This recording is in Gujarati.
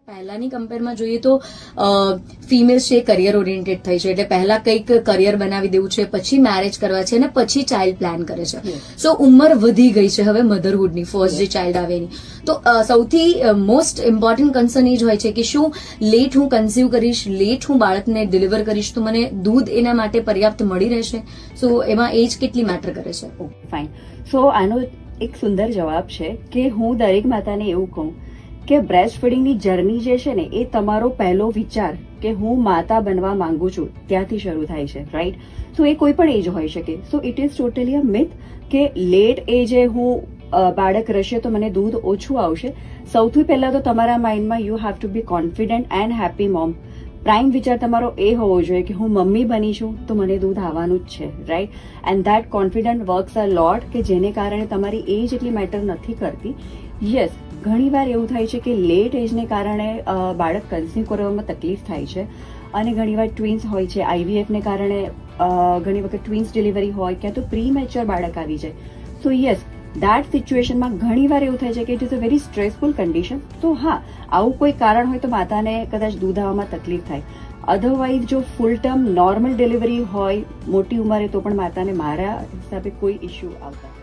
પહેલાની કમ્પેરમાં જોઈએ તો ફિમેલ્સ છે કરિયર ઓરિએન્ટેડ થઈ છે, એટલે પહેલા કંઈક કરિયર બનાવી દેવું છે, પછી મેરેજ કરવા છે અને પછી ચાઇલ્ડ પ્લાન કરે છે. સો ઉંમર વધી ગઈ છે હવે મધરહુડની, ફર્સ્ટ જે ચાઇલ્ડ આવે એની. તો સૌથી મોસ્ટ ઇમ્પોર્ટન્ટ કન્સર્ન એ જ હોય છે કે શું લેટ હું કન્સીવ કરીશ, લેટ હું બાળકને ડિલિવર કરીશ તો મને દૂધ એના માટે પર્યાપ્ત મળી રહેશે? સો એમાં એજ કેટલી મેટર કરે છે? ફાઇન. સો આનો એક સુંદર જવાબ છે કે હું દરેક માતાને એવું કહું કે બ્રેસ્ટ ફીડિંગની જર્ની જે છે ને એ તમારો પહેલો વિચાર કે હું માતા બનવા માંગુ છું ત્યાંથી શરૂ થાય છે, રાઈટ? સો એ કોઈ પણ એજ હોઈ શકે. So it is totally a myth કે લેટ એજે હું બાળક રહેશે તો મને દૂધ ઓછું આવશે. સૌથી પહેલા તો તમારા માઇન્ડમાં you have to be confident and happy mom. Prime વિચાર તમારો એ હોવો જોઈએ કે હું મમ્મી બની છું તો મને દૂધ આવવાનું જ છે, right? And that confident works a lot, કે જેને કારણે તમારી એજ એટલી મેટર નથી કરતી. યસ, ઘણીવાર એવું થાય છે કે લેટ એજને કારણે બાળક કન્સીવ કરવામાં તકલીફ થાય છે, અને ઘણીવાર ટ્વિન્સ હોય છે, આઈવીએફને કારણે ઘણી વખત ટ્વિન્સ ડિલિવરી હોય, ક્યાં તો પ્રી મેચ્યોર બાળક આવી જાય. સો યસ, દેટ સિચ્યુએશનમાં ઘણીવાર એવું થાય છે કે it is a very stressful condition. તો હા, આવું કોઈ કારણ હોય તો માતાને કદાચ દૂધ આવવામાં તકલીફ થાય. અધરવાઇઝ જો ફૂલ ટર્મ નોર્મલ ડિલિવરી હોય મોટી ઉંમરે તો પણ માતાને મારા હિસાબે કોઈ ઇસ્યુ આવતા